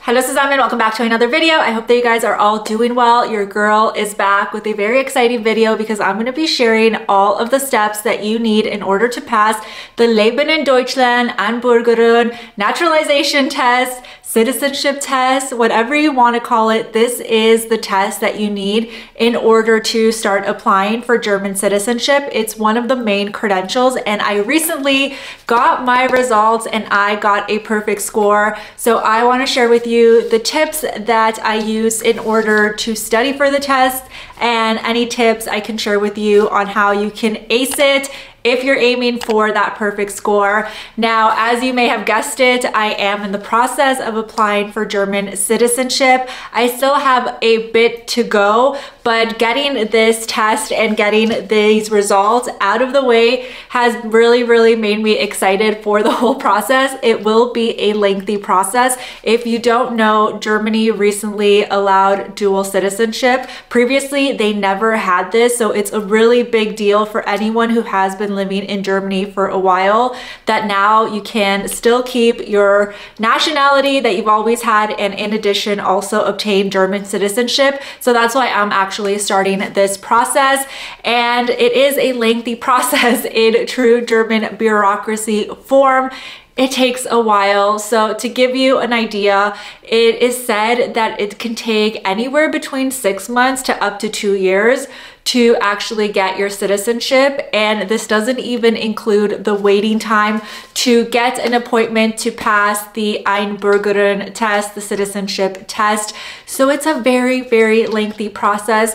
Hello zusammen, welcome back to another video. I hope that you guys are all doing well. Your girl is back with a very exciting video because I'm going to be sharing all of the steps that you need in order to pass the Leben in Deutschland, Einbürgerung, naturalization test, citizenship test, whatever you want to call it. This is the test that you need in order to start applying for German citizenship. It's one of the main credentials, and I recently got my results and I got a perfect score. So I want to share with you the tips that I use in order to study for the test and any tips I can share with you on how you can ace it if you're aiming for that perfect score. Now, as you may have guessed it, I am in the process of applying for German citizenship. I still have a bit to go, but getting this test and getting these results out of the way has really made me excited for the whole process. It will be a lengthy process. If you don't know, Germany recently allowed dual citizenship. Previously, they never had this, so it's a really big deal for anyone who has been living in Germany for a while, that now you can still keep your nationality that you've always had and in addition also obtain German citizenship. So that's why I'm actually starting this process, and it is a lengthy process in true German bureaucracy form. It takes a while. So to give you an idea, it is said that it can take anywhere between 6 months to up to 2 years to actually get your citizenship. And this doesn't even include the waiting time to get an appointment to pass the Einbürgerungtest test, the citizenship test. So it's a very lengthy process.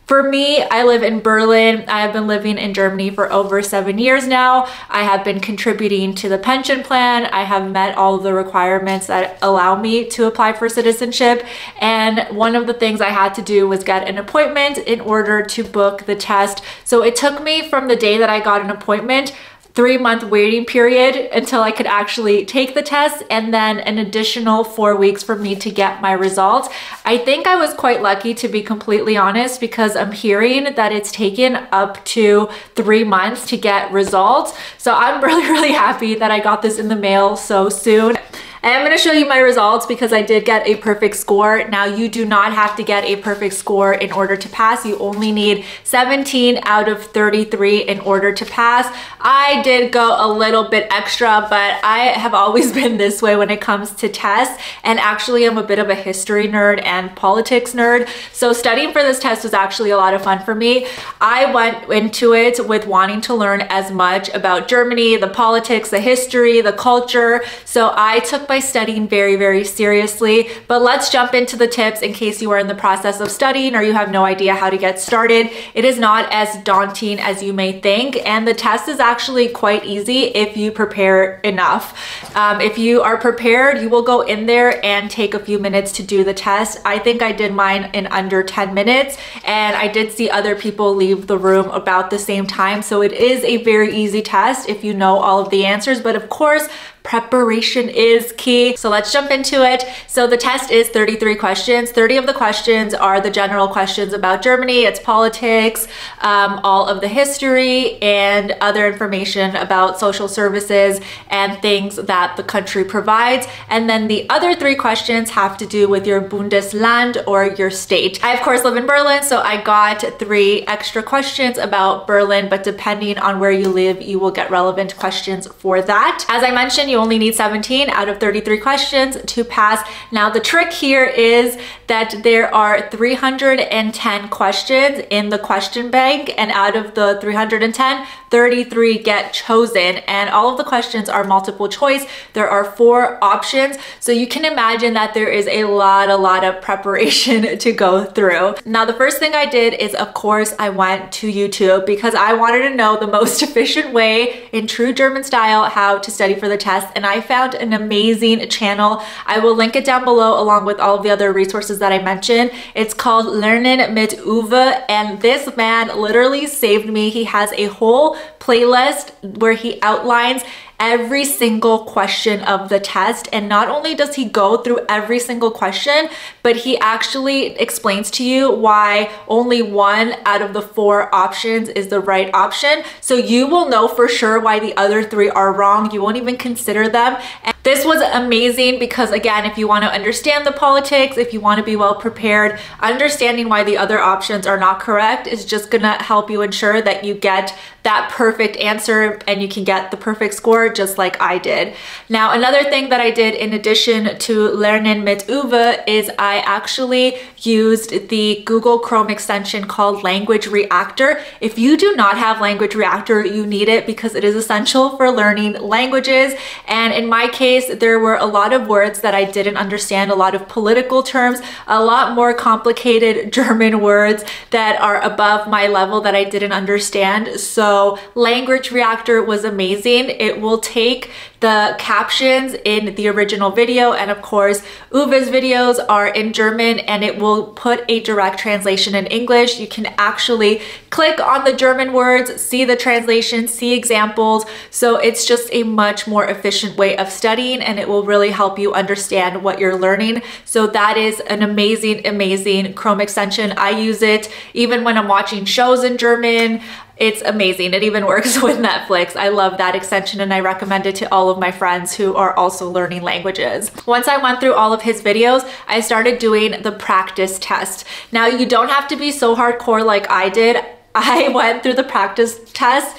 For me, I live in Berlin. I have been living in Germany for over 7 years now. I have been contributing to the pension plan. I have met all of the requirements that allow me to apply for citizenship. And one of the things I had to do was get an appointment in order to book the test. So it took me from the day that I got an appointment, 3-month waiting period until I could actually take the test, and then an additional 4 weeks for me to get my results. I think I was quite lucky, to be completely honest, because I'm hearing that it's taken up to 3 months to get results. So I'm really happy that I got this in the mail so soon. I am going to show you my results because I did get a perfect score. Now, you do not have to get a perfect score in order to pass. You only need 17 out of 33 in order to pass. I did go a little bit extra, but I have always been this way when it comes to tests. And actually, I'm a bit of a history nerd and politics nerd. So studying for this test was actually a lot of fun for me. I went into it with wanting to learn as much about Germany, the politics, the history, the culture. So I took my studying very seriously. But let's jump into the tips in case you are in the process of studying or you have no idea how to get started. It is not as daunting as you may think, and the test is actually quite easy if you prepare enough. If you are prepared, you will go in there and take a few minutes to do the test. I think I did mine in under 10 minutes, and I did see other people leave the room about the same time. So it is a very easy test if you know all of the answers, but of course, preparation is key. So let's jump into it. So the test is 33 questions. 30 of the questions are the general questions about Germany, its politics, all of the history, and other information about social services and things that the country provides. And then the other 3 questions have to do with your Bundesland or your state. I, of course, live in Berlin, so I got 3 extra questions about Berlin, but depending on where you live, you will get relevant questions for that. As I mentioned, you only need 17 out of 33 questions to pass. Now, the trick here is that there are 310 questions in the question bank, and out of the 310, 33 get chosen, and all of the questions are multiple choice. There are 4 options, so you can imagine that there is a lot of preparation to go through. Now, the first thing I did is, of course, I went to YouTube because I wanted to know the most efficient way in true German style how to study for the test, and I found an amazing channel. I will link it down below along with all of the other resources that I mentioned. It's called Lernen mit Uwe, and this man literally saved me. He has a whole playlist where he outlines every single question of the test. And not only does he go through every single question, but he actually explains to you why only 1 out of the 4 options is the right option. So you will know for sure why the other 3 are wrong. You won't even consider them. And This was amazing because, again, if you want to understand the politics, if you want to be well prepared, understanding why the other options are not correct is just gonna help you ensure that you get that perfect answer and you can get the perfect score just like I did. Now, another thing that I did in addition to Lernen mit Uwe is I actually used the Google Chrome extension called Language Reactor. If you do not have Language Reactor, you need it because it is essential for learning languages. And in my case, there were a lot of words that I didn't understand, a lot of political terms, a lot more complicated German words that are above my level that I didn't understand. So Language Reactor was amazing. It will take the captions in the original video, and of course Uwe's videos are in German, and it will put a direct translation in English. You can actually click on the German words, see the translation, see examples. So it's just a much more efficient way of studying, and it will really help you understand what you're learning. So that is an amazing Chrome extension. I use it even when I'm watching shows in German. It's amazing. It even works with Netflix. I love that extension and I recommend it to all of my friends who are also learning languages. Once I went through all of his videos, I started doing the practice test. Now, you don't have to be so hardcore like I did. I went through the practice test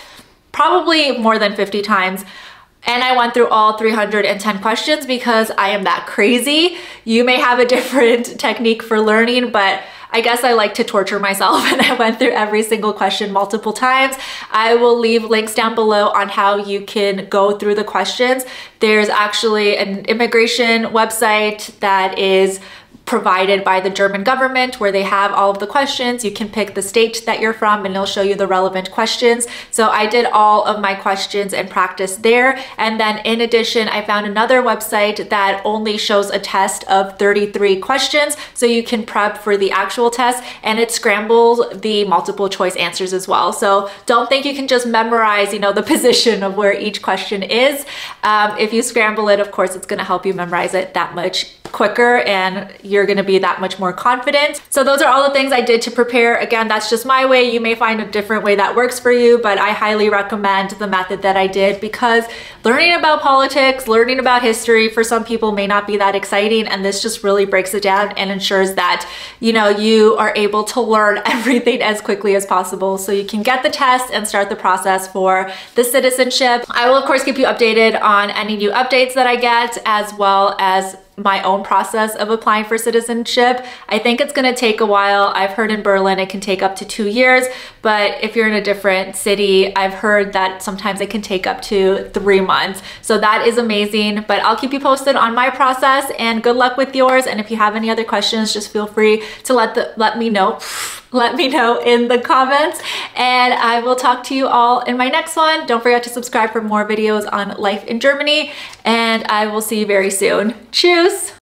probably more than 50 times. And I went through all 310 questions because I am that crazy. You may have a different technique for learning, but I guess I like to torture myself and I went through every single question multiple times. I will leave links down below on how you can go through the questions. There's actually an immigration website that is provided by the German government where they have all of the questions. You can pick the state that you're from and it'll show you the relevant questions. So I did all of my questions and practice there. And then in addition, I found another website that only shows a test of 33 questions. So you can prep for the actual test and it scrambles the multiple choice answers as well. So don't think you can just memorize, the position of where each question is. If you scramble it, of course, it's gonna help you memorize it that much quicker and you're gonna be that much more confident. So those are all the things I did to prepare. Again, that's just my way. You may find a different way that works for you, but I highly recommend the method that I did because learning about politics, learning about history for some people may not be that exciting, and this just really breaks it down and ensures that you are able to learn everything as quickly as possible so you can get the test and start the process for the citizenship. I will of course keep you updated on any new updates that I get, as well as my own process of applying for citizenship. I think it's gonna take a while. I've heard in Berlin it can take up to 2 years, but if you're in a different city, I've heard that sometimes it can take up to 3 months. So that is amazing, but I'll keep you posted on my process and good luck with yours. And if you have any other questions, just feel free to let me know. Let me know in the comments, and I will talk to you all in my next one. Don't forget to subscribe for more videos on life in Germany, and I will see you very soon. Tschüss!